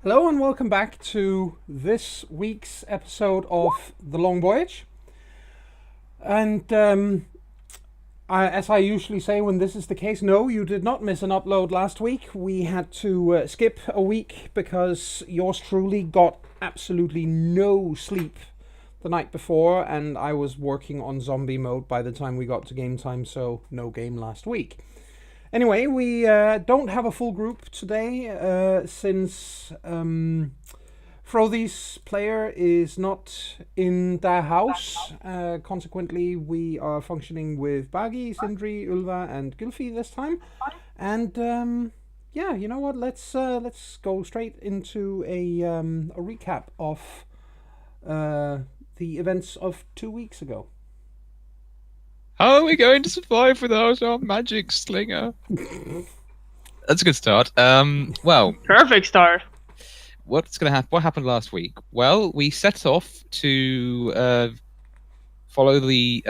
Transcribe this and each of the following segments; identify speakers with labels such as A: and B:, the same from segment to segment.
A: Hello and welcome back to this week's episode of The Long Voyage. And as I usually say when this is the case, no, you did not miss an upload last week. We had to skip a week because yours truly got absolutely no sleep the night before, and I was working on zombie mode by the time we got to game time, so no game last week. Anyway, we don't have a full group today since Frothy's player is not in their house. Consequently, we are functioning with Bagi, Sindri, Ulva, and Gylfi this time. And yeah, you know what? Let's go straight into a recap of the events of 2 weeks ago.
B: How are we going to survive without our magic slinger? That's a good start. Well,
C: Perfect start.
B: what's going to happen? What happened last week? Well, we set off to follow the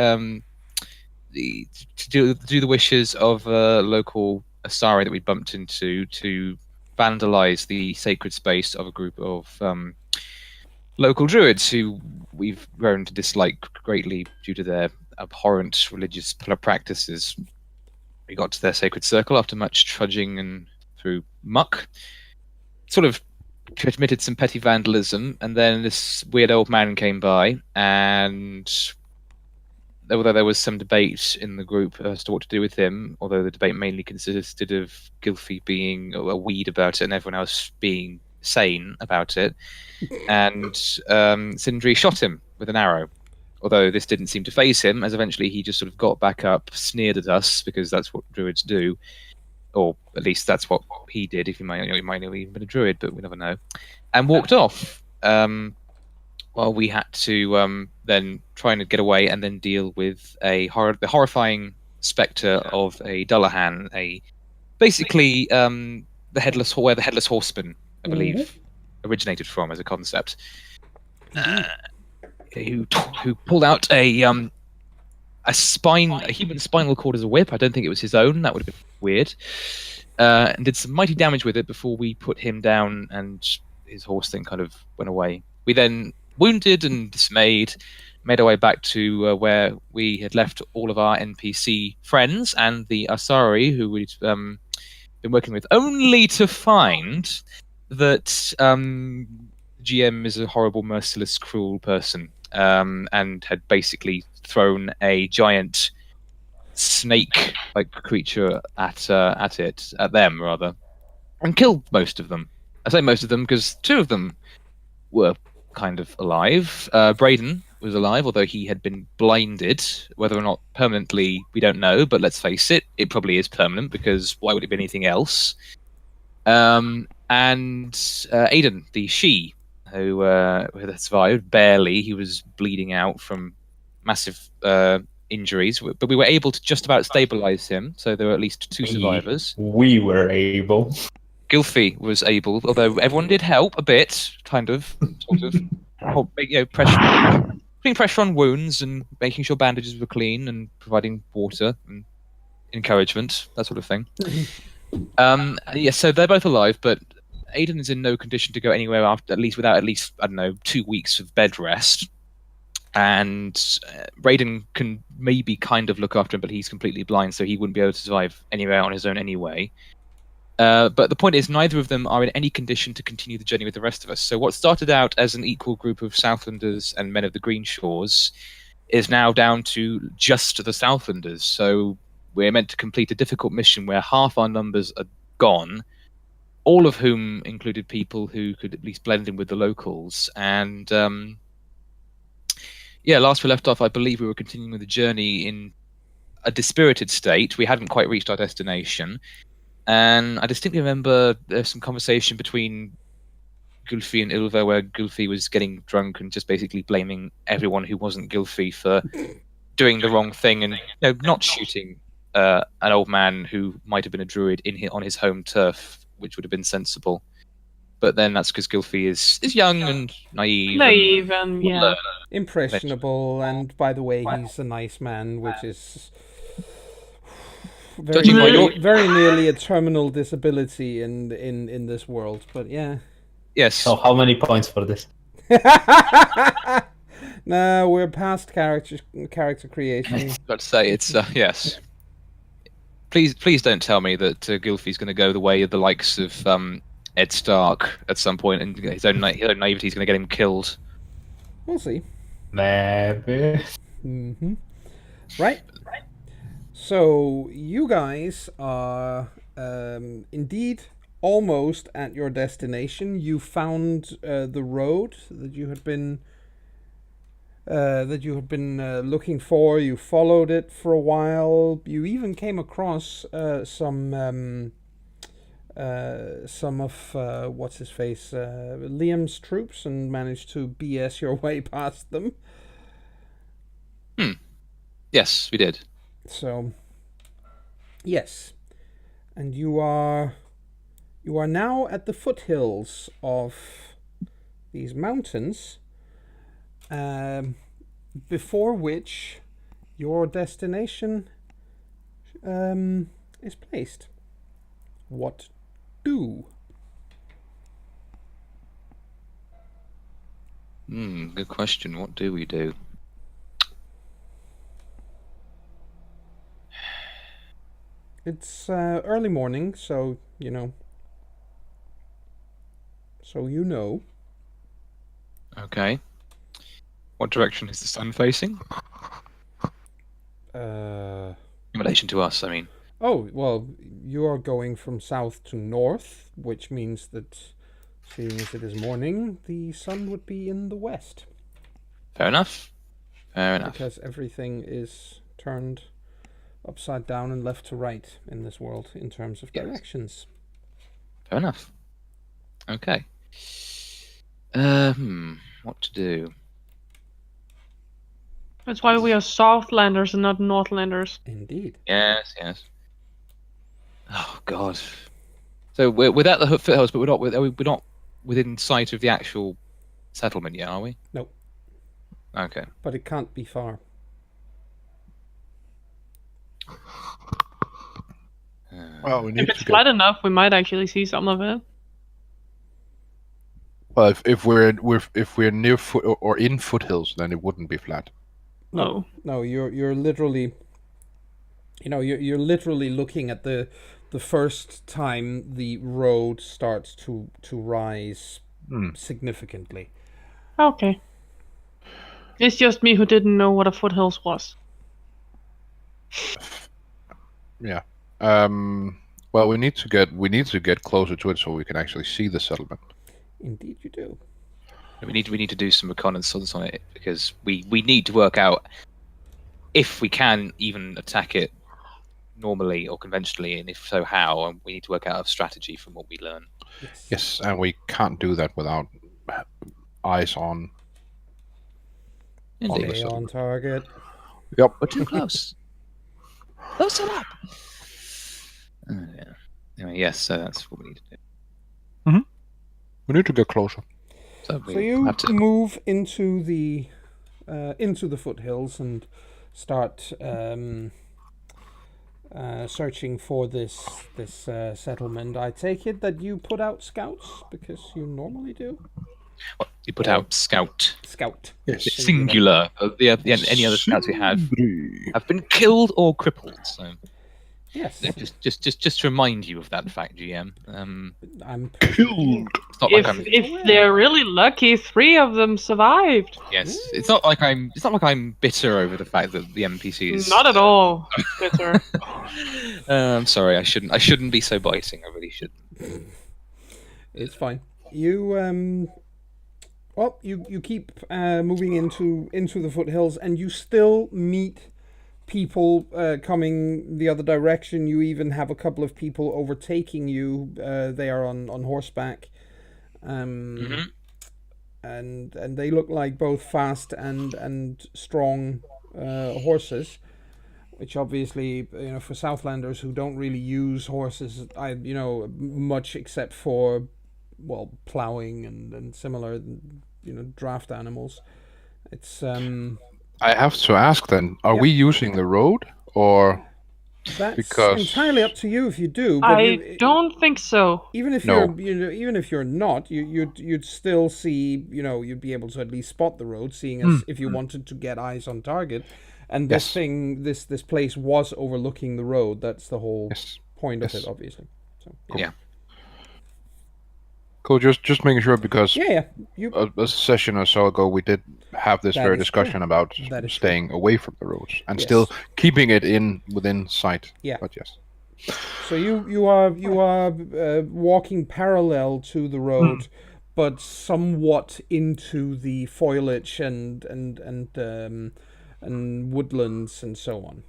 B: to do the wishes of a local Asari that we bumped into to vandalize the sacred space of a group of local druids who we've grown to dislike greatly due to their abhorrent religious practices. We got to their sacred circle after much trudging and through muck, sort of committed some petty vandalism, and then this weird old man came by, and although there was some debate in the group as to what to do with him, although the debate mainly consisted of Gylfi being a weed about it and everyone else being sane about it, and Sindri shot him with an arrow. Although this didn't seem to faze him, as eventually he just sort of got back up, sneered at us, because that's what druids do. Or at least that's what he did. If he might not even been a druid, but we never know. And walked off. While we had to then try and get away and then deal with the horrifying spectre of a Dullahan, basically the headless horseman, I believe, originated from as a concept. Who pulled out a human spinal cord as a whip. I don't think it was his own. That would have been weird. And did some mighty damage with it before we put him down, and his horse thing kind of went away. We then, wounded and dismayed, made our way back to where we had left all of our NPC friends and the Asari, who we'd been working with, only to find that GM is a horrible, merciless, cruel person. And had basically thrown a giant snake-like creature at them, and killed most of them. I say most of them because two of them were kind of alive. Braden was alive, although he had been blinded. Whether or not permanently, we don't know, but let's face it, it probably is permanent, because why would it be anything else? And Aiden, the she, who had survived barely. He was bleeding out from massive injuries, but we were able to just about stabilize him, so there were at least two survivors.
D: We were able.
B: Gylfi was able, although everyone did help a bit, kind of, sort of, putting pressure on wounds and making sure bandages were clean and providing water and encouragement, that sort of thing. So they're both alive, but Aiden is in no condition to go anywhere without at least, I don't know, 2 weeks of bed rest. And Raiden can maybe kind of look after him, but he's completely blind, so he wouldn't be able to survive anywhere on his own anyway. But the point is, neither of them are in any condition to continue the journey with the rest of us. So what started out as an equal group of Southlanders and men of the Green Shores is now down to just the Southlanders. So we're meant to complete a difficult mission where half our numbers are gone, all of whom included people who could at least blend in with the locals. And last we left off, I believe we were continuing with the journey in a dispirited state. We hadn't quite reached our destination. And I distinctly remember there's some conversation between Gylfi and Ilva where Gylfi was getting drunk and just basically blaming everyone who wasn't Gylfi for doing the wrong thing and not shooting an old man who might have been a druid on his home turf, which would have been sensible. But then that's because Gylfi is young and naive
C: and yeah,
A: impressionable, and by the way, he's a nice man, which is very nearly a terminal disability in this world. But yeah,
B: Yes.
C: So how many points for this?
A: No, we're past character creation.
B: About to say it's yes. Please don't tell me that Gylfi's going to go the way of the likes of Ed Stark at some point, and his own naivety is going to get him killed.
A: We'll see.
C: Maybe.
A: Right. So you guys are indeed almost at your destination. You found the road that you had been looking for. You followed it for a while. You even came across some of what's his face, Liam's troops, and managed to BS your way past them.
B: Yes, we did.
A: So, yes, and you are now at the foothills of these mountains, before which your destination is placed. What do?
B: Good question. What do we do?
A: It's early morning, so you know.
B: Okay. What direction is the sun facing? In relation to us, I mean.
A: Oh, well, you are going from south to north, which means that, seeing as it is morning, the sun would be in the west.
B: Fair enough.
A: Because everything is turned upside down and left to right in this world in terms of directions.
B: Fair enough. Okay. What to do?
D: That's why we are Southlanders and not Northlanders.
A: Indeed.
B: Yes. Oh God. So we're at the foothills, but we're not within sight of the actual settlement yet, are we?
A: No.
B: Okay.
A: But it can't be far.
E: Well, we need
D: If it's
E: to
D: flat enough, we might actually see some of it.
E: Well, if we're near foot or in foothills, then it wouldn't be flat.
D: No.
A: No, you're literally, you're literally looking at the first time the road starts to rise significantly.
D: Okay. It's just me who didn't know what a foothills was.
E: Yeah. Well, we need to get closer to it so we can actually see the settlement.
A: Indeed, you do.
B: We need to do some reconnaissance on it because we need to work out if we can even attack it normally or conventionally, and if so, how. And we need to work out a strategy from what we learn.
E: Yes, and we can't do that without eyes on.
A: Stay on target.
E: Yep.
B: We're too close. Close enough. Yeah. Anyway, yes, so that's what we need to do.
E: We need to get closer.
B: So
A: you move into the foothills and start searching for this settlement. I take it that you put out scouts because you normally do.
B: What, you put out scout.
A: Scout.
E: Yes.
B: Singular. Any other scouts we have been killed or crippled. So
A: yes.
B: Just to remind you of that fact, GM.
A: I'm
E: killed.
B: It's not like
D: If they're really lucky, 3 of them survived.
B: Yes, it's not like I'm bitter over the fact that the NPCs.
D: Not at all bitter.
B: I'm sorry. I shouldn't be so biting. I really shouldn't.
A: It's fine. You you keep moving into the foothills, and you still meet people coming the other direction. You even have a couple of people overtaking you. They are on horseback, and they look like both fast and strong horses, which obviously, for Southlanders who don't really use horses, much except for plowing and similar, draft animals. It's
E: I have to ask then: are we using the road or?
A: That's
E: Because-
A: entirely up to you if you do. But
D: I don't think so.
A: Even if
E: No.
A: even if you're not, you'd still see. You'd be able to at least spot the road, seeing as if you wanted to get eyes on target. And this
E: Yes.
A: thing, this place was overlooking the road. That's the whole
E: Yes.
A: point of
E: Yes.
A: it, obviously. So
B: Yeah.
E: Cool. Just making sure because
A: yeah. You
E: a session or so ago we did have this
A: That
E: very
A: is
E: discussion
A: true.
E: about
A: That is
E: staying away from the roads and
A: Yes.
E: still keeping it within sight.
A: Yeah.
E: But yes.
A: So you are walking parallel to the road, but somewhat into the foliage and woodlands and so on.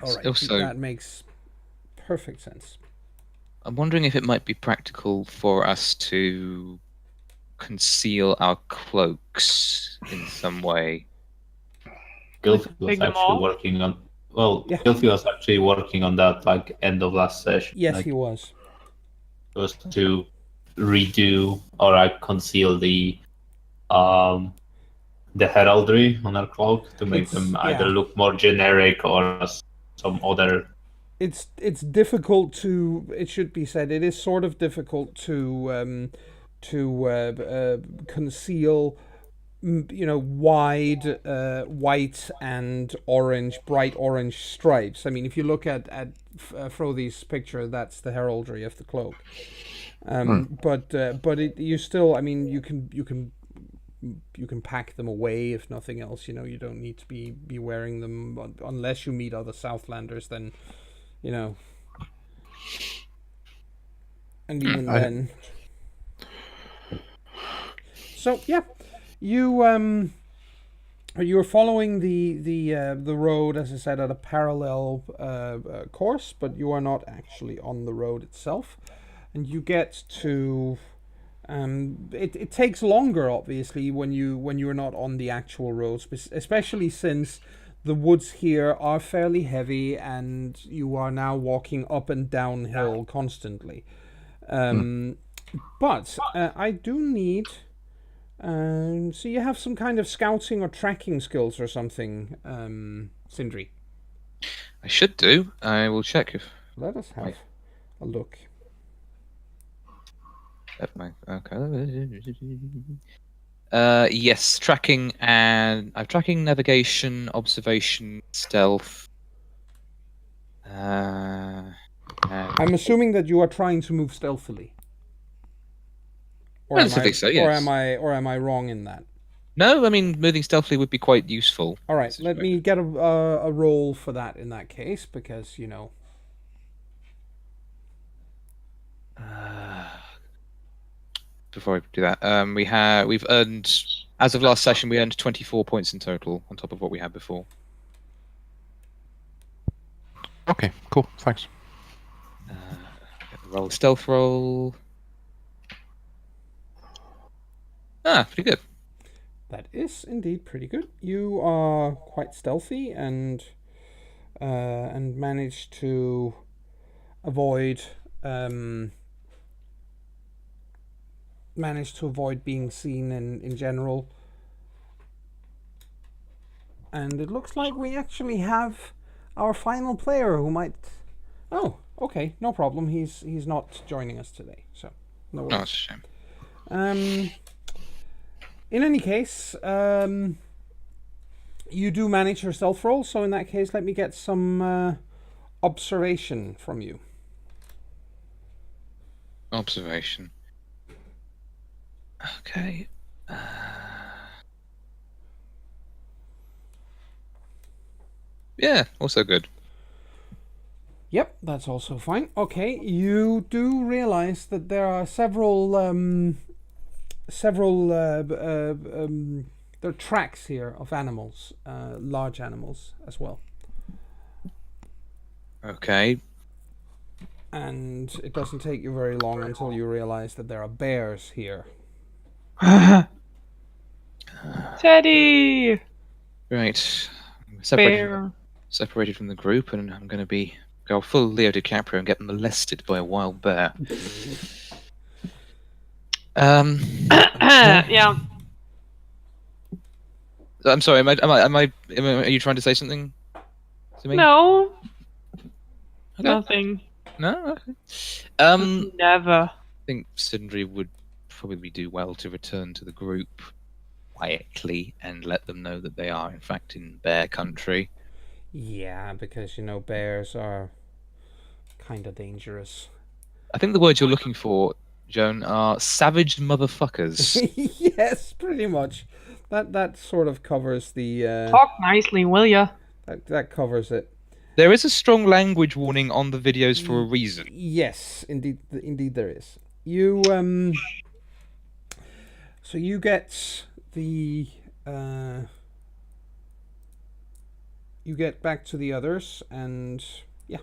A: All right,
B: Also-
A: that makes perfect sense.
B: I'm wondering if it might be practical for us to conceal our cloaks in some way.
C: Gilfie was
D: Take them
C: actually
D: off?
C: working on. Well,
A: Yeah.
C: Gilfie was actually working on that like end of last session.
A: Yes,
C: like,
A: he was.
C: it was to redo or conceal the heraldry on her cloak to make
A: It's-
C: them either
A: yeah.
C: look more generic or some other.
A: It's difficult to. It should be said. It is sort of difficult to conceal. Wide white and orange, bright orange stripes. I mean, if you look at Frothy's picture, that's the heraldry of the cloak. But you still. I mean, you can pack them away if nothing else. You don't need to be wearing them unless you meet other Southlanders. Then, and even then. So yeah, you're following the road, as I said, at a parallel course, but you are not actually on the road itself, and you get to. It takes longer, obviously, when you're not on the actual roads, especially since the woods here are fairly heavy, and you are now walking up and downhill constantly. But I do need. So you have some kind of scouting or tracking skills or something, Sindri.
B: I should do. I will check if.
A: Let us have a look.
B: Okay. Yes, tracking and I'm tracking, navigation, observation, stealth. And
A: I'm assuming that you are trying to move stealthily.
B: Relatively so, yes.
A: Or am I wrong in that?
B: no, I mean moving stealthily would be quite useful.
A: All right, let me get a roll for that in that case, because
B: Before I do that, we've earned, as of last session, we earned 24 points in total on top of what we had before.
E: Okay. Cool. Thanks.
B: Roll stealth roll. Pretty good.
A: That is indeed pretty good. You are quite stealthy and manage to avoid being seen in general. And it looks like we actually have our final player who might. Oh, okay, no problem. He's not joining us today, so no
B: Oh,
A: worries.
B: that's a shame.
A: In any case, you do manage your stealth roll, so in that case, let me get some observation from you.
B: Observation. Okay. Yeah, also good.
A: Yep, that's also fine. Okay, you do realize that there are several there are tracks here of animals, large animals as well.
B: Okay.
A: And it doesn't take you very long until you realize that there are bears here.
D: Teddy!
B: Right.
D: Bear.
B: Separated from the group, and I'm going to go full Leo DiCaprio and get molested by a wild bear.
D: Yeah.
B: I'm sorry. Are you trying to say something to me?
D: No. Nothing.
B: No. Okay. I
D: Never.
B: think Sindri would probably do well to return to the group quietly and let them know that they are in fact in bear country.
A: Yeah, because bears are kind of dangerous.
B: I think the words you're looking for, Joan, are savage motherfuckers.
A: Yes, pretty much. That sort of covers the.
D: Talk nicely, will ya?
A: That covers it.
B: There is a strong language warning on the videos for a reason.
A: Yes, indeed there is. You So you get the. You get back to the others, and yeah,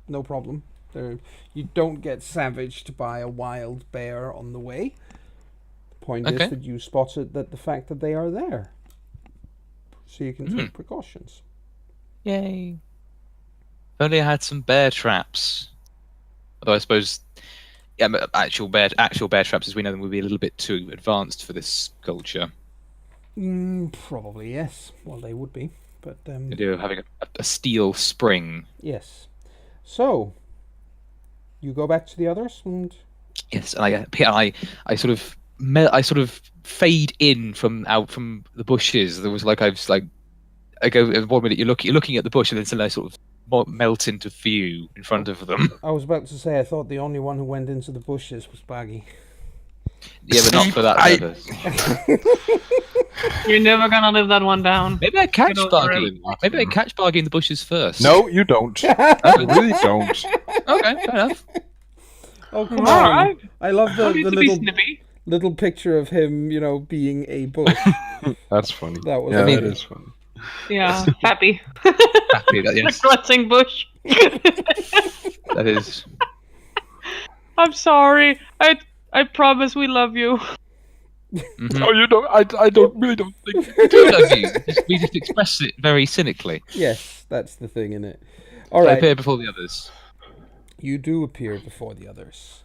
A: no problem. You don't get savaged by a wild bear on the way. The point
B: Okay.
A: is that you spotted the fact that they are there, so you can take precautions.
B: Yay. If only I had some bear traps. Although I suppose actual bear traps, as we know them, would be a little bit too advanced for this culture.
A: Probably yes. Well, they would be, but
B: The idea of having a steel spring.
A: yes. So you go back to the others, and
B: Yes, and I sort of fade in from the bushes. There was I go 1 minute you're looking at the bush, and then suddenly I sort of melt into view in front of them.
A: I was about to say I thought the only one who went into the bushes was Baggy.
B: Yeah, but not for that purpose.
D: You're never gonna live that one down.
B: Maybe I catch
D: Get over
B: Bargy. Maybe I catch Bargy in the bushes first.
E: No, you don't. You really don't.
B: Okay, fair enough.
A: Oh come
D: All
A: on!
D: right.
A: I love the
D: Don't need to be
A: little
D: snippy.
A: little picture of him, being a bush.
E: That's funny.
A: That was
E: yeah,
A: amazing.
E: that is funny.
D: Yeah, happy.
B: Happy that
D: The
B: yes,
D: grunting bush.
B: that is.
D: I'm sorry. I promise we love you.
B: Mhm.
E: Oh, you don't. I really don't think.
B: I do love you. We just express it very cynically.
A: Yes, that's the thing, innit? All
B: I
A: right,
B: appear before the others.
A: you do appear before the others.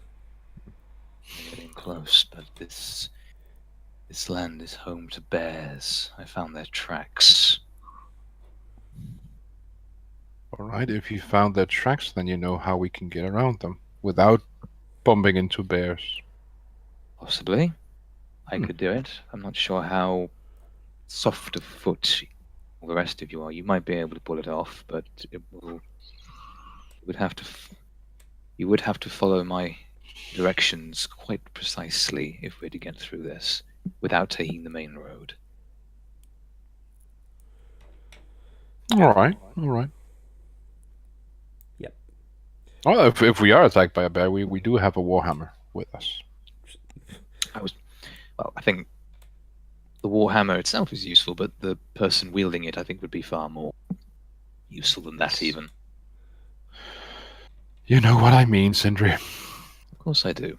B: Getting close, but this land is home to bears. I found their tracks.
E: All right, if you found their tracks, then you know how we can get around them without bumping into bears.
B: Possibly, I could do it. I'm not sure how soft of foot all the rest of you are. You might be able to pull it off, but it will. You would have to follow my directions quite precisely if we're to get through this without taking the main road.
E: All right.
A: Yep.
E: Well, if we are attacked by a bear, we do have a warhammer with us.
B: I think the warhammer itself is useful, but the person wielding it, I think, would be far more useful than that, even.
E: You know what I mean, Sindri.
B: Of course I do.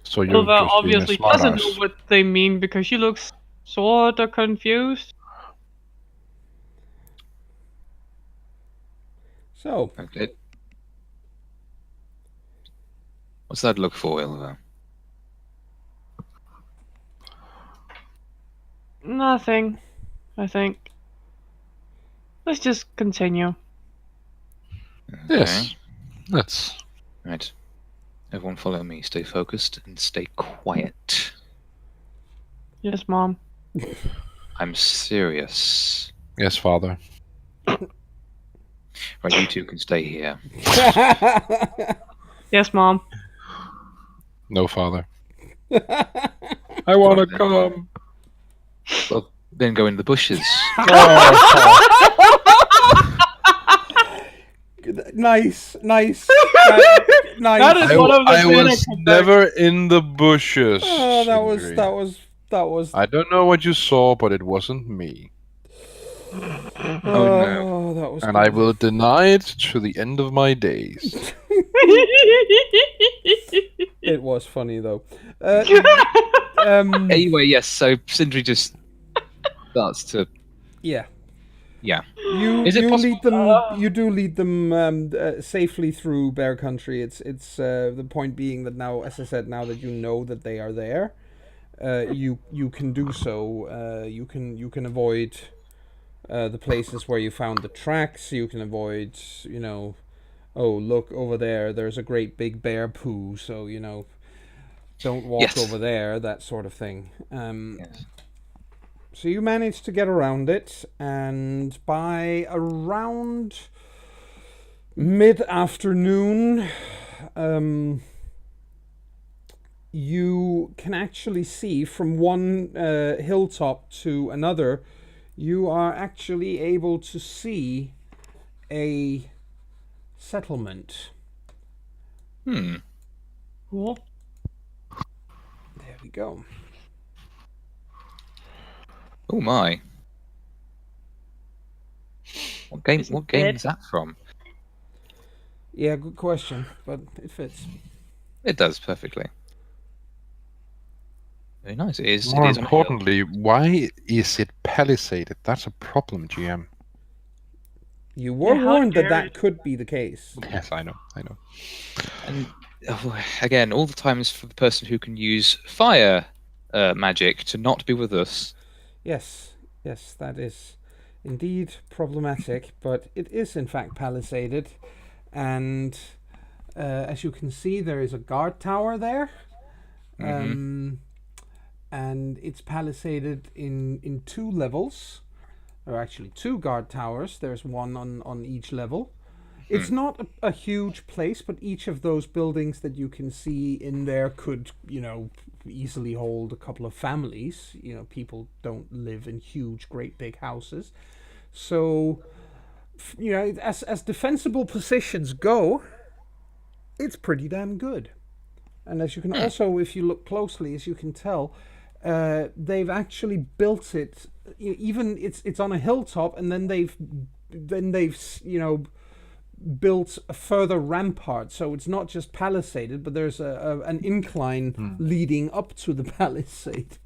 E: So you're
D: Silva
E: just being a
D: obviously doesn't
E: smartass.
D: know what they mean because she looks sort of confused.
A: So,
B: Okay. What's that look for, Ilva?
D: Nothing, I think. Let's just continue.
E: Yes. Let's.
B: Right. Everyone follow me. Stay focused and stay quiet.
D: Yes, Mom.
B: I'm serious.
E: Yes, father.
B: Right, you two can stay here.
D: Yes, Mom.
E: No, father. I want to come.
B: Well, then go in the bushes.
A: nice. Nice.
D: That is one of the
E: I was
D: cynical
E: never in the bushes.
A: Oh,
E: Sindri.
A: that was.
E: I don't know what you saw, but it wasn't me.
B: no.
A: That was.
E: And I will deny it to the end of my days.
A: It was funny though.
B: Anyway, yes, so Sindri just starts to...
A: Yeah.
B: Yeah.
A: You
B: Is it
A: you
B: possible-
A: lead them. You do lead them safely through bear country. It's the point being that now, as I said, now that you know that they are there, you can do so. You can avoid the places where you found the tracks. You can avoid, oh, look over there, there's a great big bear poo, so, don't walk
B: Yes.
A: over there, that sort of thing.
B: Yes.
A: So you managed to get around it, and by around mid-afternoon, you can actually see from one hilltop to another, you are actually able to see a settlement.
D: Cool.
A: There we go.
B: Oh my. What game?
D: Is it
B: What game
D: dead?
B: is that from?
A: Yeah, good question, but it fits.
B: It does perfectly. Very nice. It is.
E: More
B: it is on a hill.
E: importantly, why is it palisaded? That's a problem, GM.
A: You were
D: Yeah, how
A: warned that
D: dare
A: that
D: it.
A: could be the case.
E: Yes, I know.
B: And again, all the times for the person who can use fire magic to not be with us.
A: Yes, that is indeed problematic, but it is in fact palisaded, and as you can see, there is a guard tower there, and it's palisaded in 2 levels. There are actually 2 guard towers. There's one on each level. It's not a huge place, but each of those buildings that you can see in there could, easily hold a couple of families. People don't live in huge, great big houses. So, as defensible positions go, it's pretty damn good. And as you can also, if you look closely, as you can tell, they've actually built it. Even it's on a hilltop, and then they've built a further rampart, so it's not just palisaded, but there's an incline leading up to the palisade.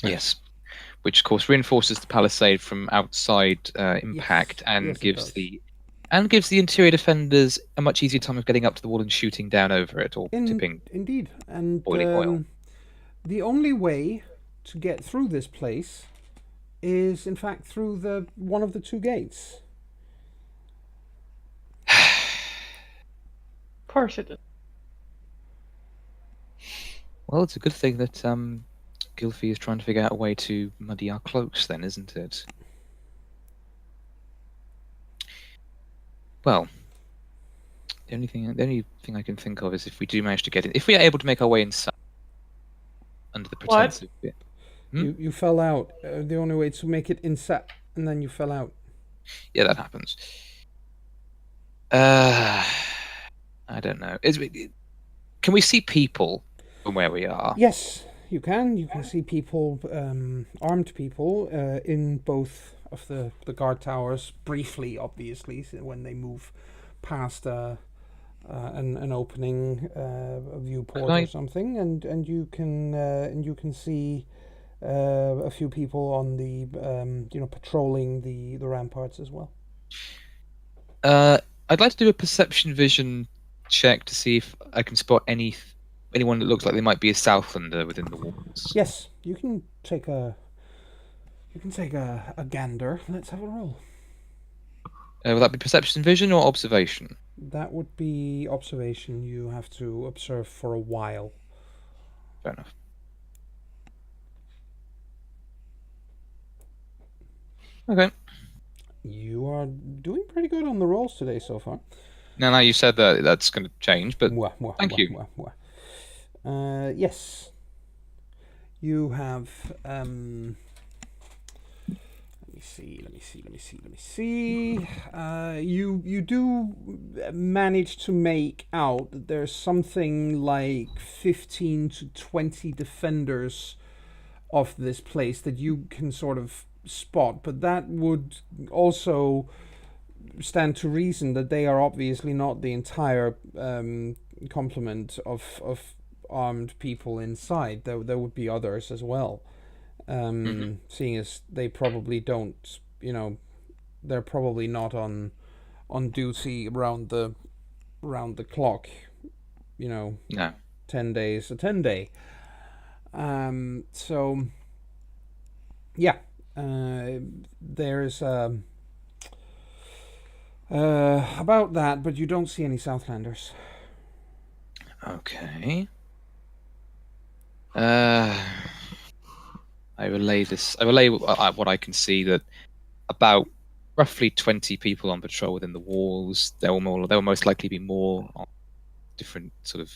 B: Yes. Which of course reinforces the palisade from outside impact, and
A: Yes, it
B: gives
A: does.
B: the interior defenders a much easier time of getting up to the wall and shooting down over it, or tipping.
A: Indeed, and
B: boiling oil.
A: the only way to get through this place is, in fact, through one of the 2 gates.
D: Of course it is.
B: Well, it's a good thing that Gylfi is trying to figure out a way to muddy our cloaks, then, isn't it? Well, the only thing I can think of is if we do manage to get in, if we are able to make our way inside, under the pretense of it.
A: You fell out. The only way to make it inside, and then you fell out.
B: Yeah, that happens. I don't know. Can we see people from where we are?
A: Yes, you can. You can see people, armed people, in both of the guard towers, briefly, obviously, when they move past an opening, a viewport or something, and you can see a few people on the patrolling the ramparts as well.
B: I'd like to do a perception vision check to see if I can spot anyone that looks like they might be a Southlander within the walls.
A: Yes, you can take a gander. Let's have a roll.
B: Will that be perception vision or observation?
A: That would be observation. You have to observe for a while.
B: Fair enough. Okay.
A: You are doing pretty good on the rolls today so far.
B: Now you said that that's going to change, but thank you.
A: Yes. You have. Let me see. You do manage to make out that there's something like 15 to 20 defenders of this place that you can sort of spot, but that would also stand to reason that they are obviously not the entire complement of armed people inside. There would be others as well, seeing as they probably don't, they're probably not on duty around the clock,
B: No.
A: 10 days, a 10 day. So yeah, There's about that, but you don't see any Southlanders.
B: Okay. I relay what I can see, that about roughly 20 people on patrol within the walls. There will most likely be more on different sort of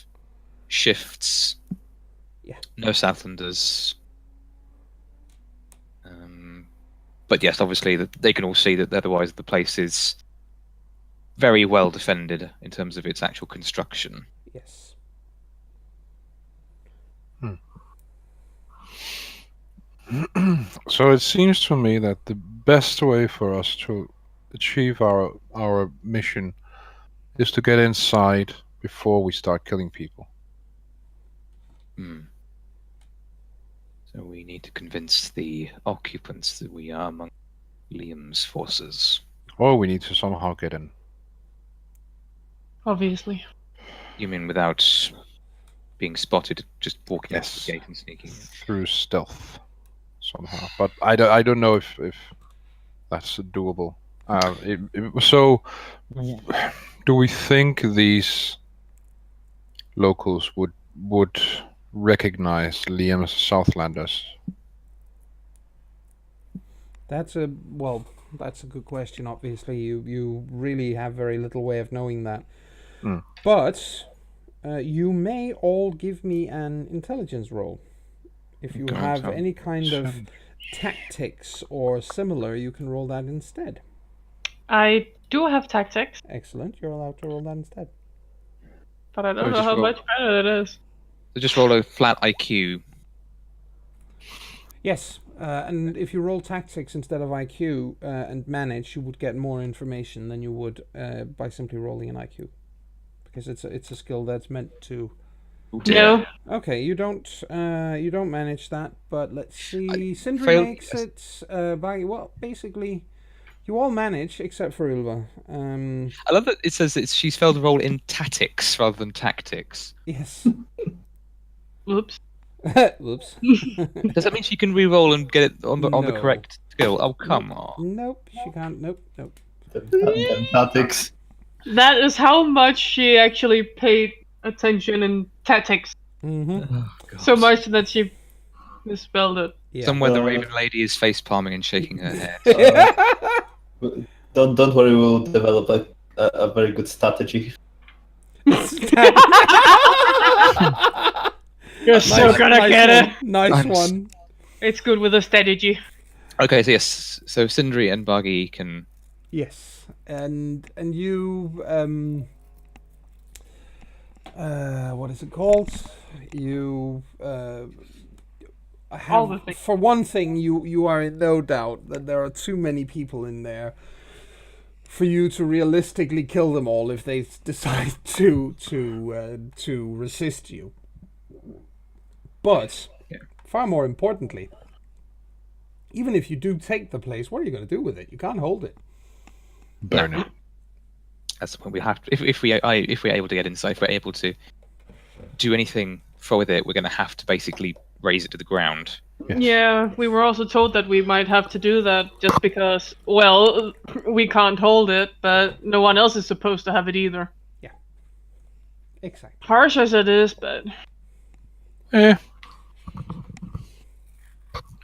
B: shifts.
A: Yeah.
B: No Southlanders. But yes, obviously they can all see that otherwise the place is very well defended in terms of its actual construction.
A: Yes.
E: So it seems to me that the best way for us to achieve our mission is to get inside before we start killing people.
B: So we need to convince the occupants that we are among Liam's forces.
E: Or we need to somehow get in.
D: Obviously.
B: You mean without being spotted, just walking up to
E: Yes.
B: the gate and sneaking in?
E: Through stealth somehow. But I don't know if that's doable. So do we think these locals would recognize Liam's Southlanders?
A: That's a good question. Obviously, you really have very little way of knowing that. But you may all give me an intelligence roll. If you have any kind of tactics or similar, you can roll that instead.
D: I do have tactics,
A: Excellent. You're allowed to roll that instead.
D: but I don't
B: So
D: know
B: just
D: how
B: roll-
D: much better it is.
B: So just roll a flat IQ.
A: Yes, and if you roll tactics instead of IQ and manage, you would get more information than you would by simply rolling an IQ, because it's a skill that's meant to.
D: No.
A: Okay, you don't manage that, but let's see. Sindri
B: failed-
A: makes it by basically, you all manage except for Ylva.
B: I love that it says that she's failed to roll in tactics rather than tactics.
A: Yes.
D: Oops.
A: Whoops.
B: Does that mean she can re-roll and get it on the
A: No.
B: correct skill? Oh, come on.
A: Nope, she can't. Nope.
C: Them tactics.
D: That is how much she actually paid attention in tactics.
A: Mm-hmm.
D: So much that she misspelled it.
A: Yeah.
B: Somewhere the Raven Lady is face palming and shaking her head.
C: Don't worry, we'll develop a very good strategy.
D: You're so gonna get it.
A: Nice one.
D: It's good with a strategy.
B: Okay, so yes, so Sindri and Buggy can.
A: Yes, and you what is it called? You
D: All the
A: have,
D: things.
A: for one thing, you are in no doubt that there are too many people in there for you to realistically kill them all if they decide to resist you. But far more importantly, even if you do take the place, what are you going to do with it? You can't hold it.
E: Burn it.
B: That's the point. We have to, if we're able to get inside, if we're able to do anything with it, we're going to have to basically raise it to the ground.
E: Yes.
D: Yeah, we were also told that we might have to do that just because, well, we can't hold it, but no one else is supposed to have it either.
A: Exactly.
D: Harsh as it is, but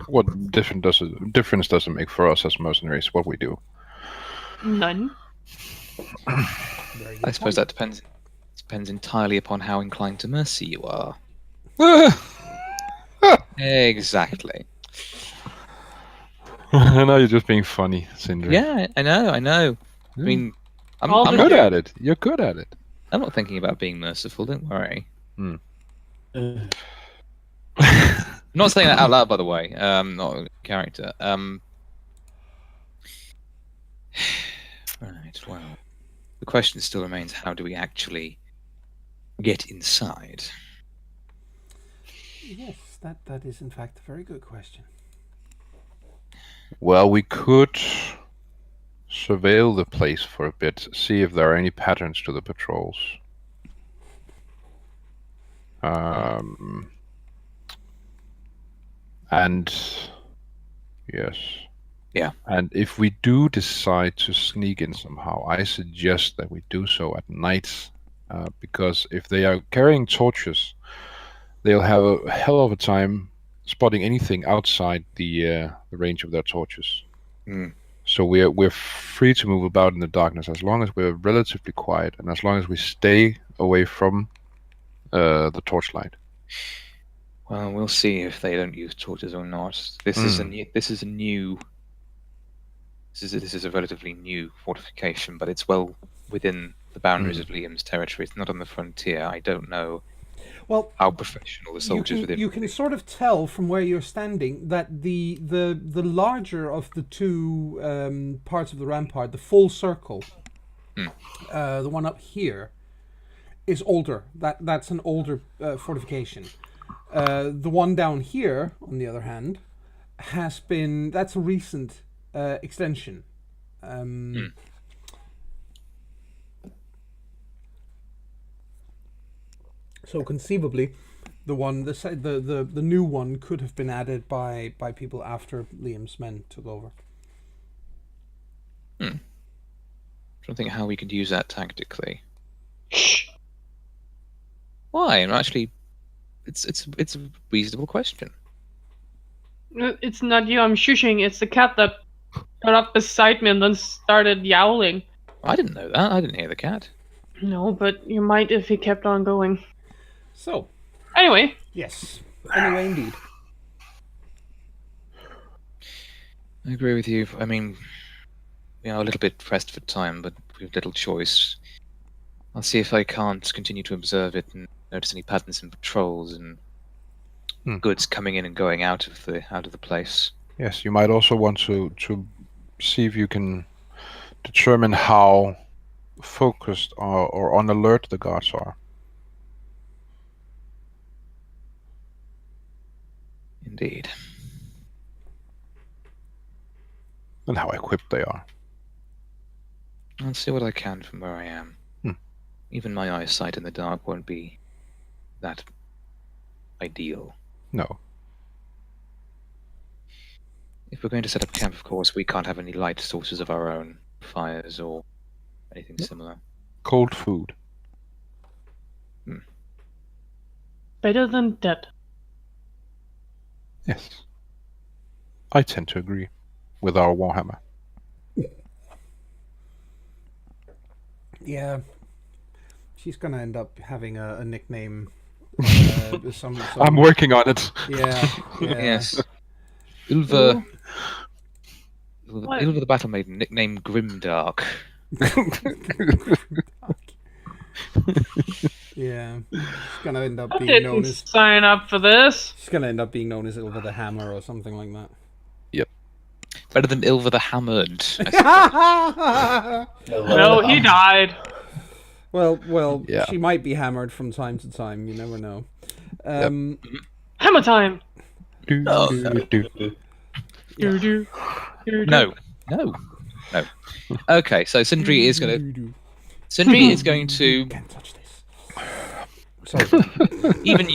E: What difference does it make for us as mercenaries what we do?
D: none.
A: Very good
B: I suppose
A: point.
B: that depends entirely upon how inclined to mercy you are. Exactly.
E: Now you're just being funny, Sindri.
B: Yeah, I know. I mean, I'm
D: All the
E: Good
D: joke-
E: at it. You're good at it.
B: I'm not thinking about being merciful. Don't worry. I'm not saying that out loud, by the way. Not a character. Right. Well, the question still remains: how do we actually get inside?
A: Yes, that is in fact a very good question.
E: Well, we could surveil the place for a bit, see if there are any patterns to the patrols. And yes,
B: Yeah.
E: And if we do decide to sneak in somehow, I suggest that we do so at night, because if they are carrying torches, they'll have a hell of a time spotting anything outside the range of their torches.
B: Mm.
E: So we're free to move about in the darkness as long as we're relatively quiet and as long as we stay away from the torchlight.
B: Well, we'll see if they don't use torches or not. This is a relatively new fortification, but it's well within the boundaries of Liam's territory. It's not on the frontier. I don't know how professional the soldiers within.
A: You can sort of tell from where you're standing that the larger of the two parts of the rampart, the full circle, the one up here, is older. That's an older fortification. The one down here, on the other hand, that's a recent extension. So conceivably, the new one could have been added by people after Liam's men took over.
B: Trying to think how we could use that tactically. Why? Actually, it's a reasonable question.
D: It's not you I'm shushing, it's the cat that got up beside me and then started yowling.
B: I didn't know that. I didn't hear the cat.
D: No, but you might if he kept on going.
A: So,
D: Anyway,
A: yes. Anyway, indeed.
B: I agree with you. I mean, we are a little bit pressed for time, but we have little choice. I'll see if I can't continue to observe it and notice any patterns in patrols and goods coming in and going out of the place.
E: Yes, you might also want to see if you can determine how focused or on alert the guards are.
B: Indeed.
E: And how equipped they are.
B: I'll see what I can from where I am. Even my eyesight in the dark won't be that ideal.
E: No.
B: If we're going to set up camp, of course, we can't have any light sources of our own, fires or anything similar.
E: Cold food.
D: better than dead.
E: Yes. I tend to agree with our Warhammer.
A: Yeah. She's going to end up having a nickname. Some
E: I'm working on it.
A: Yeah.
B: Yes. Ilva
D: What?
B: the Battle Maiden, nicknamed Grimdark.
A: Yeah. She's going to end up
D: I
A: being known
D: didn't
A: as...
D: sign up for this.
A: She's going to end up being known as Ilva the Hammer or something like that.
B: Better than Ilva the Hammered. I
D: No, he died.
A: Well,
E: Yeah.
A: she might be hammered from time to time. You never know.
D: Hammer time.
B: suppose. No. Okay, so Sindri is going to
A: Can't touch this. Sorry.
B: even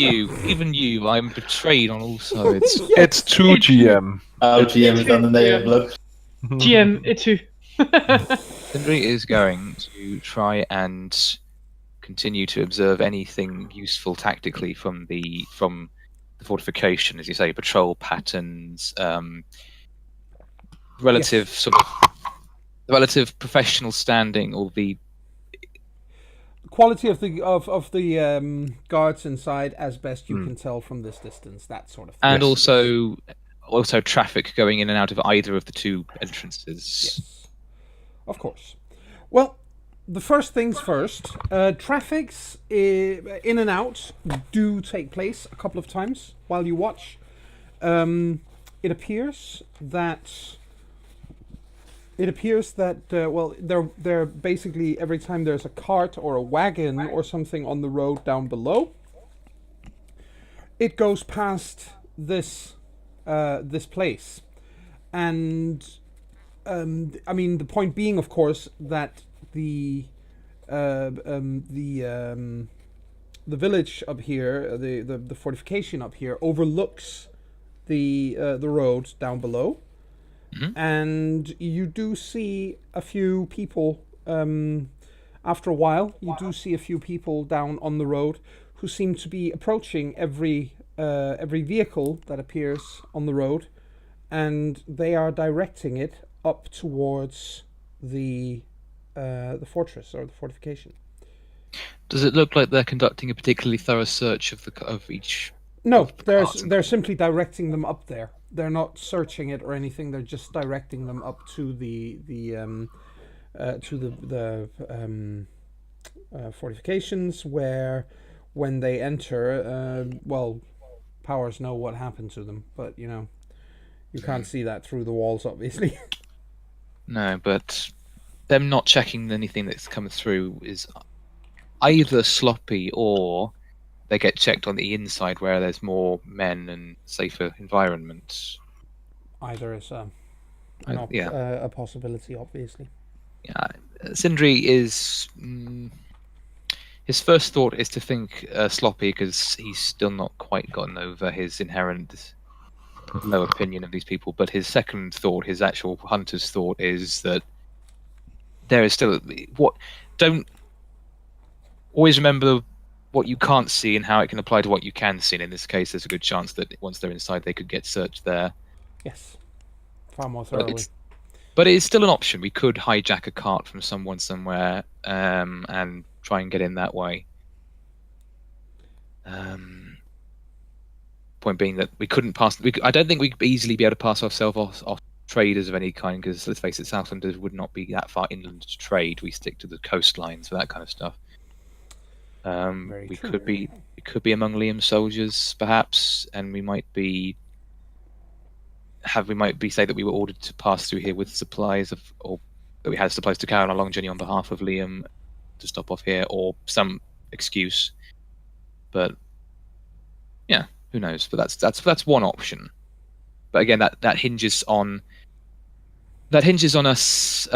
B: you. I'm betrayed on all sides.
E: It's 2 GM.
C: Our GM is on the native look.
D: GM, itu.
B: Sindri is going to try and continue to observe anything useful tactically from the fortification, as you say, patrol patterns, relative professional standing, or the
A: Quality of the guards inside, as best you can tell from this distance, that sort of thing.
B: and also traffic going in and out of either of the two entrances.
A: Yes, of course. Well, the first things first. Traffics in and out do take place a couple of times while you watch. It appears that well, they're basically every time there's a cart or a wagon or something on the road down below, it goes past this place, and I mean, the point being, of course, that the village up here, the fortification up here, overlooks the road down below. and you do see a few people. After a while, you do see a few people down on the road who seem to be approaching every vehicle that appears on the road, and they are directing it up towards the fortress or the fortification.
B: Does it look like they're conducting a particularly thorough search of each?
A: No,
B: of the parts?
A: they're simply directing them up there. They're not searching it or anything. They're just directing them up to the fortifications, where when they enter, powers know what happened to them, but you can't see that through the walls, obviously.
B: No, but them not checking anything that's come through is either sloppy or they get checked on the inside where there's more men and safer environments.
A: Either is a possibility, obviously.
B: Yeah, Sindri is. His first thought is to think sloppy because he's still not quite gotten over his inherent low opinion of these people. But his second thought, his actual hunter's thought, is that there is still don't always remember what you can't see and how it can apply to what you can see. And in this case, there's a good chance that once they're inside, they could get searched there.
A: Yes, far more thoroughly.
B: But it is still an option. We could hijack a cart from someone somewhere and try and get in that way. Point being that we couldn't pass. I don't think we'd easily be able to pass ourselves off traders of any kind, because let's face it, Southlanders would not be that far inland to trade. We stick to the coastlines for that kind of stuff. We could be among Liam's soldiers, perhaps, and we might say that we were ordered to pass through here with supplies or that we had supplies to carry on a long journey on behalf of Liam to stop off here, or some excuse. But yeah, who knows? But that's one option. But again, that hinges on us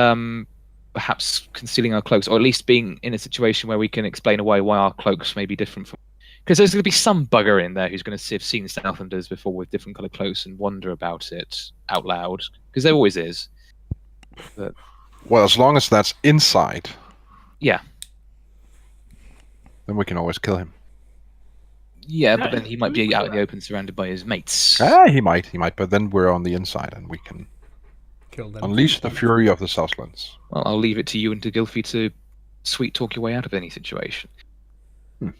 B: perhaps concealing our cloaks, or at least being in a situation where we can explain away why our cloaks may be different from. Because there's going to be some bugger in there who's going to have seen Southlanders before with different colour cloaks and wonder about it out loud. Because there always is. But,
E: well, as long as that's inside.
B: Yeah.
E: Then we can always kill him.
B: Yeah, but then he might be out in the open surrounded by his mates.
E: He might. But then we're on the inside and we can
A: kill them.
E: Unleash the fury of the Southlands.
B: Well, I'll leave it to you and to Gylfi to sweet talk your way out of any situation.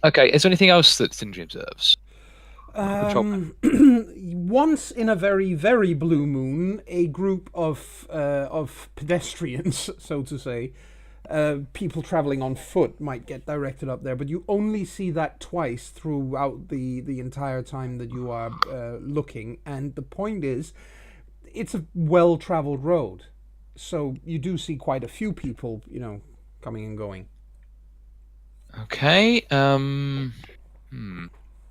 B: Okay, is there anything else that Sindri observes?
A: Once in a very, very blue moon, a group of pedestrians, so to say, people traveling on foot might get directed up there, but you only see that twice throughout the entire time that you are looking. And the point is, it's a well-traveled road, so you do see quite a few people, coming and going.
B: Okay.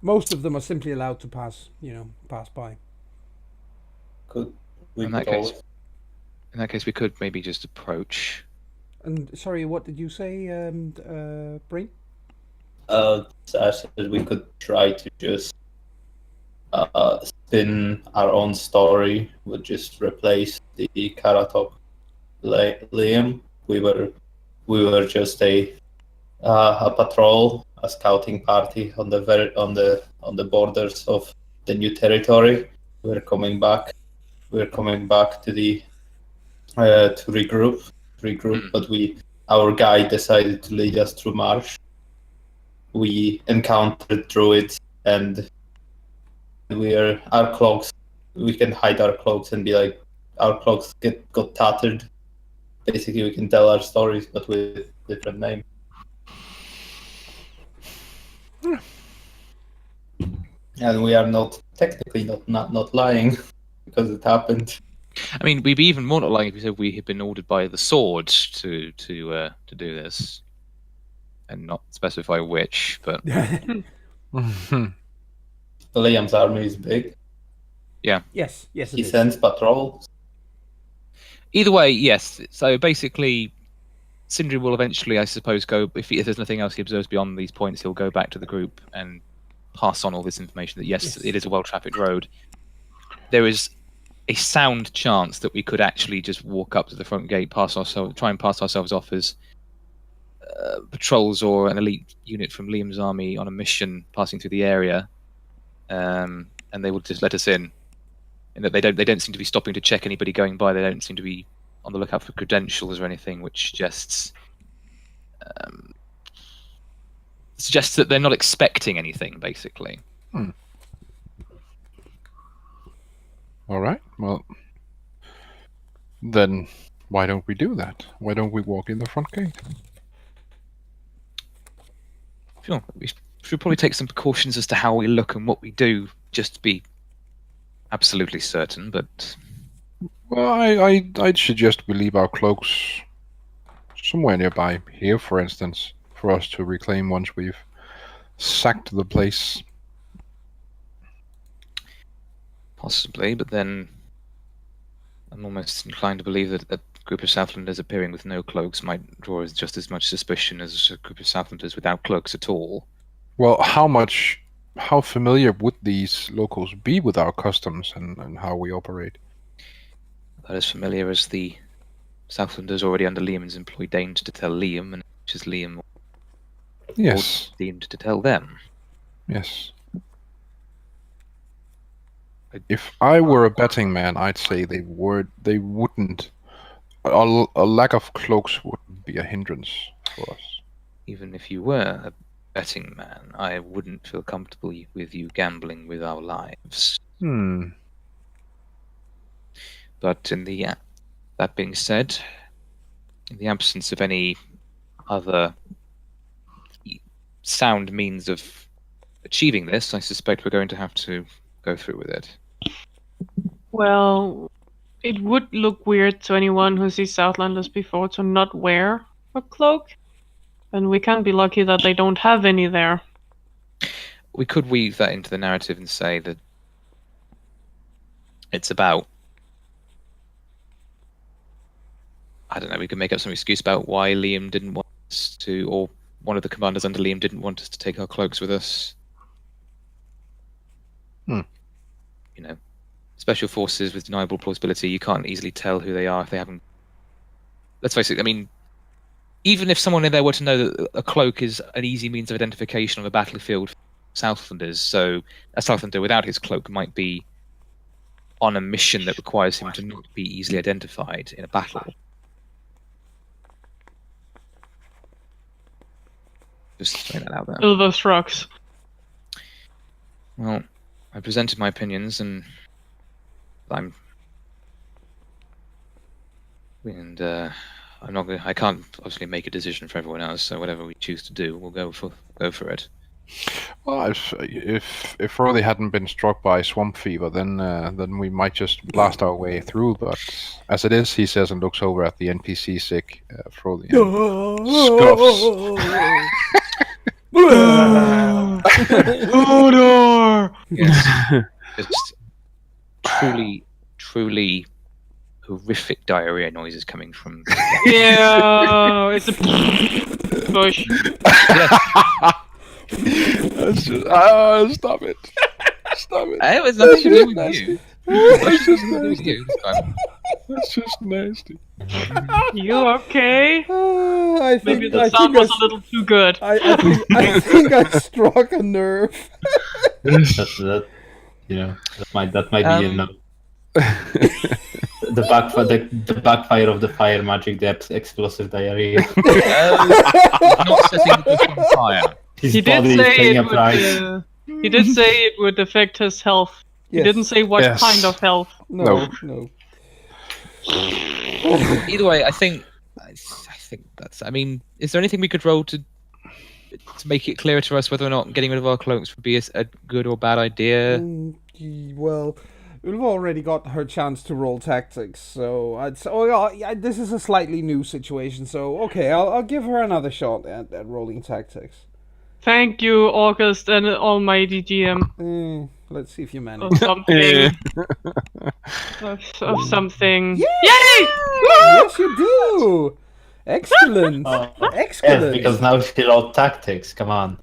A: Most of them are simply allowed to pass by.
B: In that case, we could maybe just approach.
A: And sorry, what did you say, Breen?
C: I said we could try to just spin our own story. Would just replace the Karatok Liam. We were just a patrol, a scouting party on the borders of the new territory. We're coming back to the to regroup, but our guide decided to lead us through marsh. We encountered druids, and our cloaks. We can hide our cloaks and be like, our cloaks got tattered. Basically, we can tell our stories, but with different names. And we are technically not lying because it happened.
B: I mean, we'd be even more not lying if we said we had been ordered by the Sword to do this, and not specify which. But
C: Liam's army is big.
B: Yeah.
A: Yes.
C: He sends patrols.
B: Either way, yes. So basically, Sindri will eventually, I suppose, go. If there's nothing else he observes beyond these points, he'll go back to the group and pass on all this information. That yes, it is a well-trafficked road. There is a sound chance that we could actually just walk up to the front gate, try and pass ourselves off as patrols or an elite unit from Liam's army on a mission passing through the area, and they will just let us in. And that they don't seem to be stopping to check anybody going by. They don't seem to be on the lookout for credentials or anything, which suggests that they're not expecting anything, basically.
E: All right. Well, then why don't we do that? Why don't we walk in the front gate?
B: Sure. We should probably take some precautions as to how we look and what we do, just to be absolutely certain. But
E: Well, I'd suggest we leave our cloaks somewhere nearby. Here, for instance, for us to reclaim once we've sacked the place.
B: possibly, but then I'm almost inclined to believe that a group of Southlanders appearing with no cloaks might draw just as much suspicion as a group of Southlanders without cloaks at all.
E: Well, how familiar would these locals be with our customs and how we operate?
B: About as familiar as the Southlanders already under Liam's employ deigned to tell Liam, and which is Liam
E: Yes.
B: deemed to tell them.
E: Yes. If I were a betting man, I'd say they wouldn't. A lack of cloaks wouldn't be a hindrance for us.
B: Even if you were a betting man, I wouldn't feel comfortable with you gambling with our lives. But that being said, in the absence of any other sound means of achieving this, I suspect we're going to have to go through with it.
D: Well, it would look weird to anyone who sees Southlanders before to not wear a cloak. And we can be lucky that they don't have any there.
B: We could weave that into the narrative and say that it's about, I don't know, we could make up some excuse about why Liam didn't want us to, or one of the commanders under Liam didn't want us to take our cloaks with us. You know, special forces with deniable plausibility, you can't easily tell who they are if they haven't... Let's face it, I mean, even if someone in there were to know that a cloak is an easy means of identification on a battlefield for Southlanders, so a Southlander without his cloak might be on a mission that requires him to not be easily identified in a battle. Just throwing that out there.
D: Silver shrugs.
B: Well, I presented my opinions, and I'm not going. I can't obviously make a decision for everyone else. So whatever we choose to do, we'll go for it.
E: Well, if Roddy hadn't been struck by swamp fever, then we might just blast our way through. But as it is, he says and looks over at the NPC sick Frody and scoffs.
D: Hodor!
B: Yes, just truly horrific diarrhea noises coming from.
D: Yeah, it's a bush.
E: That's just, stop it! Stop it!
B: It was nothing to do with you.
E: That's just nasty.
D: You okay?
A: I think,
D: Maybe the sound was a little too good.
A: I think I struck a nerve.
C: That might be enough. The backfire of the fire magic, the explosive diarrhea.
B: Not setting the book on fire.
D: He did say it would affect his health.
A: Yes.
D: He didn't say what kind of health.
A: No.
B: Either way, I think that's. I mean, is there anything we could roll to make it clearer to us whether or not getting rid of our cloaks would be a good or bad idea?
A: Well, we've already got her chance to roll tactics, so I'd say, this is a slightly new situation, so okay, I'll give her another shot at rolling tactics.
D: Thank you, August and almighty GM.
A: Let's see if you manage.
D: Of something. of something.
A: Yay!
D: Yay!
A: Yes, you do! Excellent! Excellent!
C: Yes, because now she rolled tactics, come on.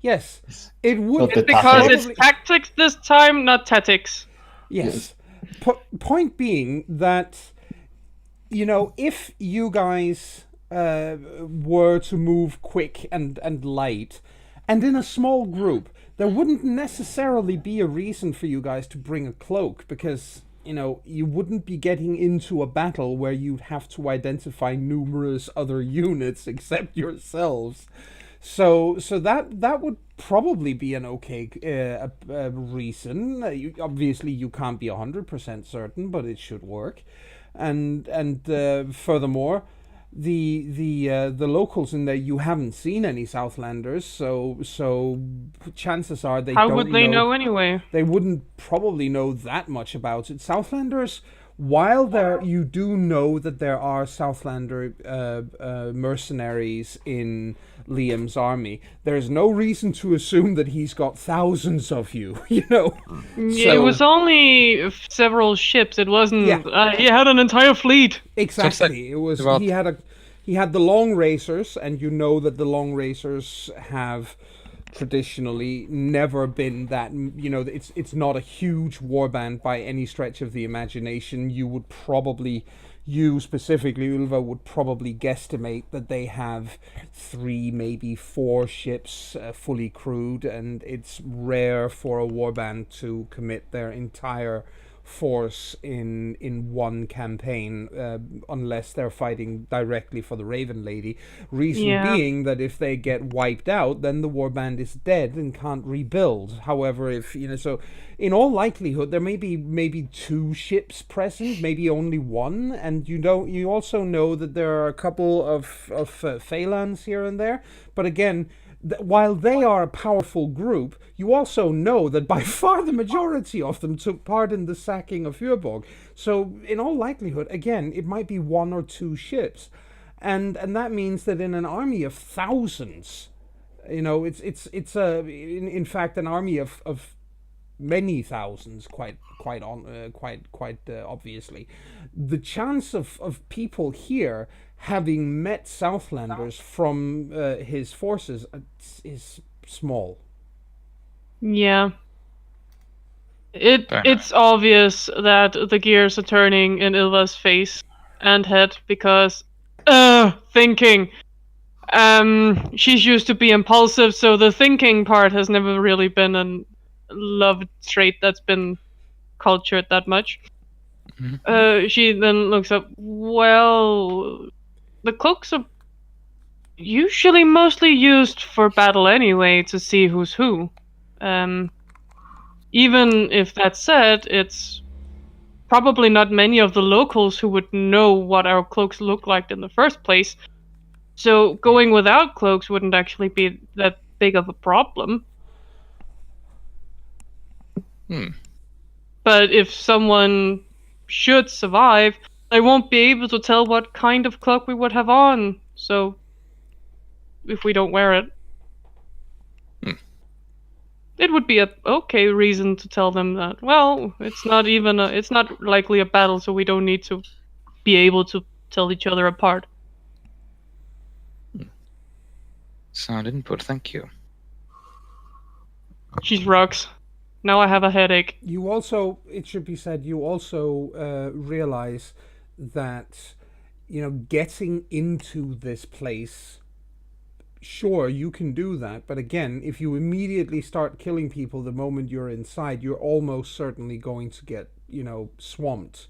A: Yes, it would...
C: Not the
D: Because
C: tactics.
D: it's tactics this time, not tactics.
A: Yes. Point being that, if you guys were to move quick and light, and in a small group, there wouldn't necessarily be a reason for you guys to bring a cloak, because you wouldn't be getting into a battle where you'd have to identify numerous other units except yourselves. So that would probably be an okay reason. Obviously, you can't be 100% certain, but it should work. And furthermore, the locals in there, you haven't seen any Southlanders, so chances are they
D: How
A: don't
D: would they know anyway?
A: They wouldn't probably know that much about it. Southlanders, while you do know that there are Southlander mercenaries in Liam's army, there's no reason to assume that he's got thousands of you.
D: Yeah, it was only several ships. It wasn't.
A: Yeah.
D: He had an entire fleet.
A: Exactly. It was. He had the long racers, and you know that the long racers have traditionally never been that. It's not a huge warband by any stretch of the imagination. You specifically, Ulva, would probably guesstimate that they have 3, maybe 4 ships fully crewed, and it's rare for a warband to commit their entire force in one campaign, unless they're fighting directly for the Raven Lady. Reason being that if they get wiped out, then the warband is dead and can't rebuild. However, so in all likelihood there may be maybe 2 ships present, maybe only 1, and you also know that there are a couple of Phalans here and there, but again, while they are a powerful group, you also know that by far the majority of them took part in the sacking of Fyrborg. So, in all likelihood, again, it might be 1 or 2 ships, and that means that in an army of thousands, it's in fact an army of many thousands, quite obviously. The chance of people here having met Southlanders from his forces is small.
D: Yeah. It's obvious that the gears are turning in Ilva's face and head because thinking. She's used to be impulsive, so the thinking part has never really been a loved trait that's been cultured that much. She then looks up. Well, the cloaks are usually mostly used for battle anyway, to see who's who. Even if that's said, it's probably not many of the locals who would know what our cloaks look like in the first place. So going without cloaks wouldn't actually be that big of a problem. But if someone should survive, they won't be able to tell what kind of cloak we would have on. So if we don't wear it, it would be a okay reason to tell them that, well, it's not likely a battle, so we don't need to be able to tell each other apart.
B: Sound input, thank you.
D: She's rocks. Now I have a headache.
A: You also, it should be said, you also realize that, getting into this place, sure, you can do that, but again, if you immediately start killing people the moment you're inside, you're almost certainly going to get, swamped.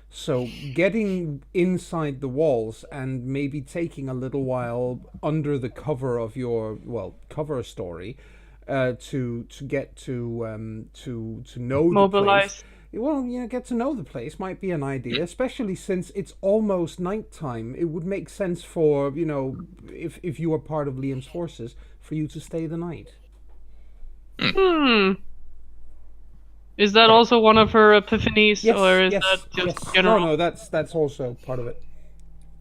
A: So getting inside the walls and maybe taking a little while under the cover of your cover story to get to know
D: Mobilize.
A: the place. Well, get to know the place might be an idea, especially since it's almost nighttime. It would make sense for, if you are part of Liam's forces, for you to stay the night.
D: Is that also one of her epiphanies, or is that just general?
A: No, that's also part of it.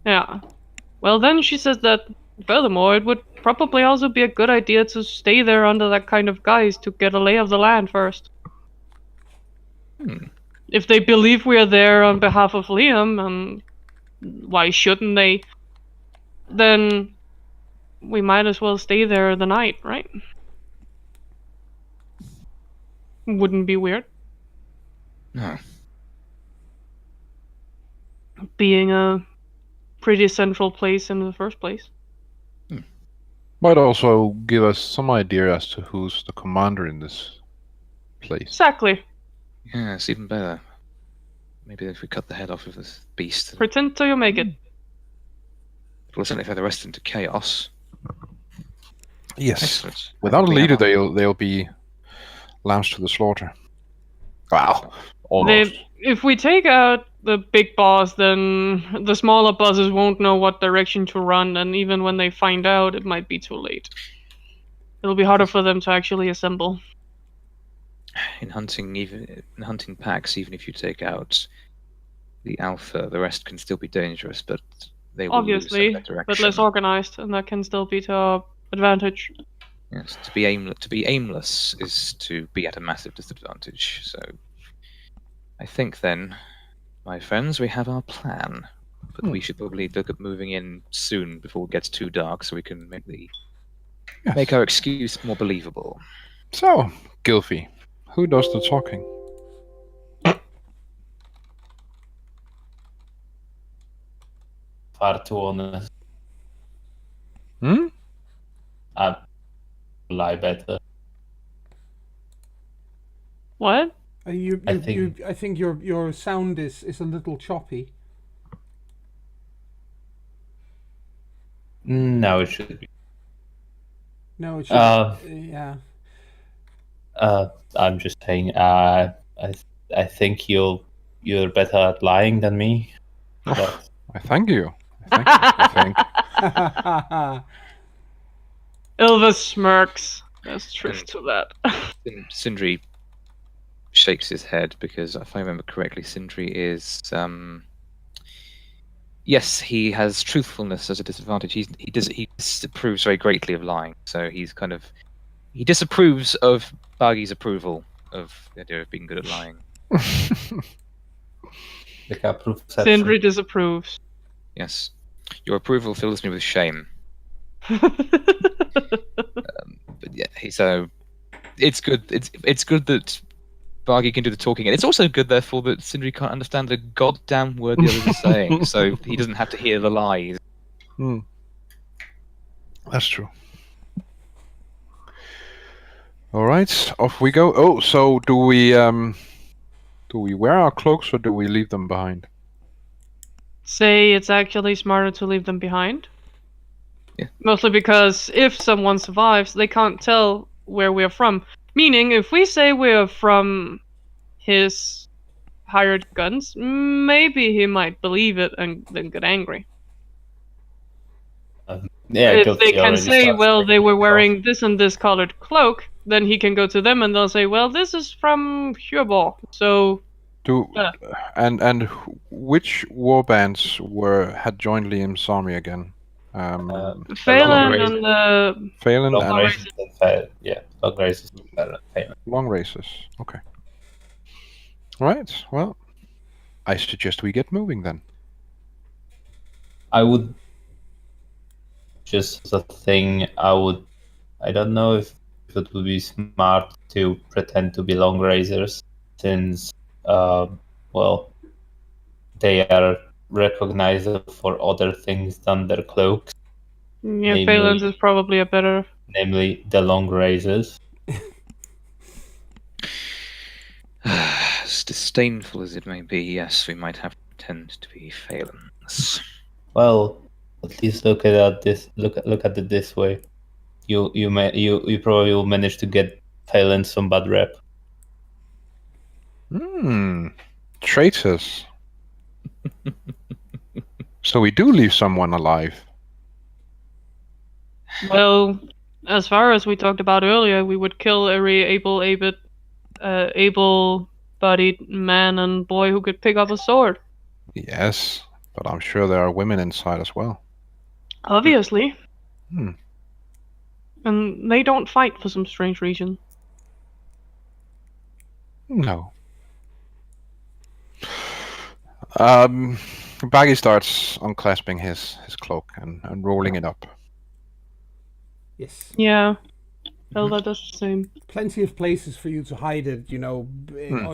D: Yeah. Well, then she says that, furthermore, it would probably also be a good idea to stay there under that kind of guise to get a lay of the land first. If they believe we are there on behalf of Liam, and why shouldn't they? Then we might as well stay there the night, right? Wouldn't be weird.
B: No.
D: being a pretty central place in the first place.
E: Might also give us some idea as to who's the commander in this place.
D: Exactly.
B: Yeah, it's even better. Maybe if we cut the head off of this beast,
D: Pretend till you make it.
B: we'll certainly throw the rest into chaos.
E: Yes.
B: Excellent.
E: Without a
B: We
E: leader,
B: have our-
E: they'll be lambs to the slaughter. Wow. Almost.
D: If we take out the big boss, then the smaller bosses won't know what direction to run, and even when they find out, it might be too late. It'll be harder for them to actually assemble.
B: in hunting packs, even if you take out the alpha, the rest can still be dangerous, but they will
D: Obviously,
B: lose their direction.
D: but less organized, and that can still be to our advantage.
B: Yes, to be aimless is to be at a massive disadvantage. So, I think then, my friends, we have our plan, but we should probably look at moving in soon before it gets too dark, so we can make our excuse more believable.
E: So, Gylfi, who does the talking?
C: Far too honest. I lie better.
D: What?
C: I think-
A: I think your sound is a little choppy.
C: No, it should be.
A: No, it should. Yeah.
C: I'm just saying. I think you're better at lying than me. But
E: I thank you. I think.
D: Ilva smirks. There's truth to that.
B: Sindri shakes his head because, if I remember correctly, Sindri is yes, he has truthfulness as a disadvantage. He disapproves very greatly of lying, so he disapproves of Bargi's approval of the idea of being good at lying.
C: like I proof
D: Sindri disapproves.
B: Yes, your approval fills me with shame. But yeah, so it's good. It's good that Bargi can do the talking, and it's also good, therefore, that Sindri can't understand the goddamn word the others are saying, so he doesn't have to hear the lies.
E: That's true. All right, off we go. Oh, so do we wear our cloaks or do we leave them behind?
D: Say it's actually smarter to leave them behind.
B: Yeah.
D: Mostly because if someone survives, they can't tell where we're from. Meaning, if we say we're from his hired guns, maybe he might believe it and then get angry.
C: Yeah,
D: If
C: Guilty
D: they can
C: already
D: say,
C: starts
D: well,
C: taking
D: they were
C: it off.
D: wearing this and this colored cloak, then he can go to them and they'll say, well, this is from Hjörbol, so...
E: And which warbands had joined Liam's army again?
D: Phelan and the...
E: Phelan
C: Long
E: and
C: races and fair. Yeah, long races and fair.
E: long races. Okay. Right. Well, I suggest we get moving then.
C: I would just as a thing. I don't know if it would be smart to pretend to be long razors, since well, they are recognizable for other things than their cloaks,
D: Yeah,
C: Namely-
D: Phelan's is probably a better...
C: namely the long razors.
B: As disdainful as it may be, yes, we might have to pretend to be Phalans.
C: Well, at least look at this. Look at it this way. You probably will manage to get Phelan some bad rep.
E: Traitors. So we do leave someone alive.
D: Well, as far as we talked about earlier, we would kill every able-bodied man and boy who could pick up a sword.
E: Yes, but I'm sure there are women inside as well.
D: Obviously.
E: Hmm.
D: And they don't fight for some strange reason.
E: No. Baggy starts unclasping his cloak and rolling it up.
A: Yes.
D: Yeah. Elva does the same.
A: Plenty of places for you to hide it. You know,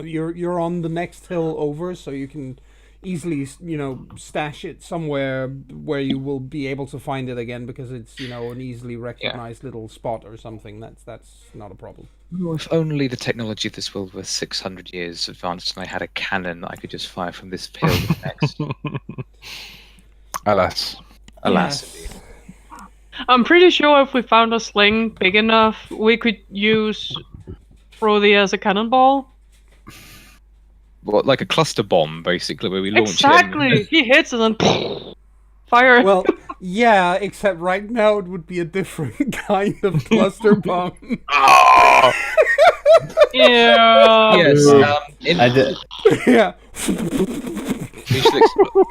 A: you're on the next hill over, so you can easily, stash it somewhere where you will be able to find it again because it's, an easily recognized little spot or something. That's not a problem.
B: Oh, if only the technology of this world were 600 years advanced and I had a cannon I could just fire from this hill next.
E: Alas.
B: Alas.
A: Yes.
D: I'm pretty sure if we found a sling big enough, we could use Frothy as a cannonball.
B: What, like a cluster bomb, basically, where we launch
D: Exactly! He hits and then fire.
A: Well, yeah, except right now it would be a different kind of cluster bomb.
E: Oh!
D: Yeah.
B: Yes,
C: I did.
A: Yeah.
B: we should explore.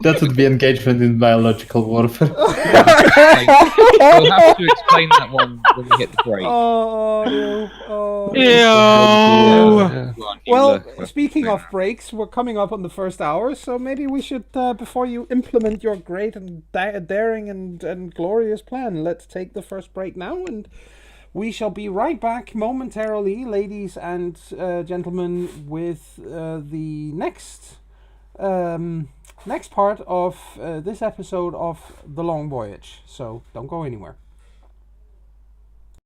C: That would be engagement in biological warfare.
B: We'll have to explain that one when we hit the break.
D: Yeah.
A: Well, speaking of breaks, we're coming up on the first hour, so maybe we should, before you implement your great and daring and glorious plan, let's take the first break now, and we shall be right back momentarily, ladies and gentlemen, with the next part of this episode of The Long Voyage. So don't go anywhere.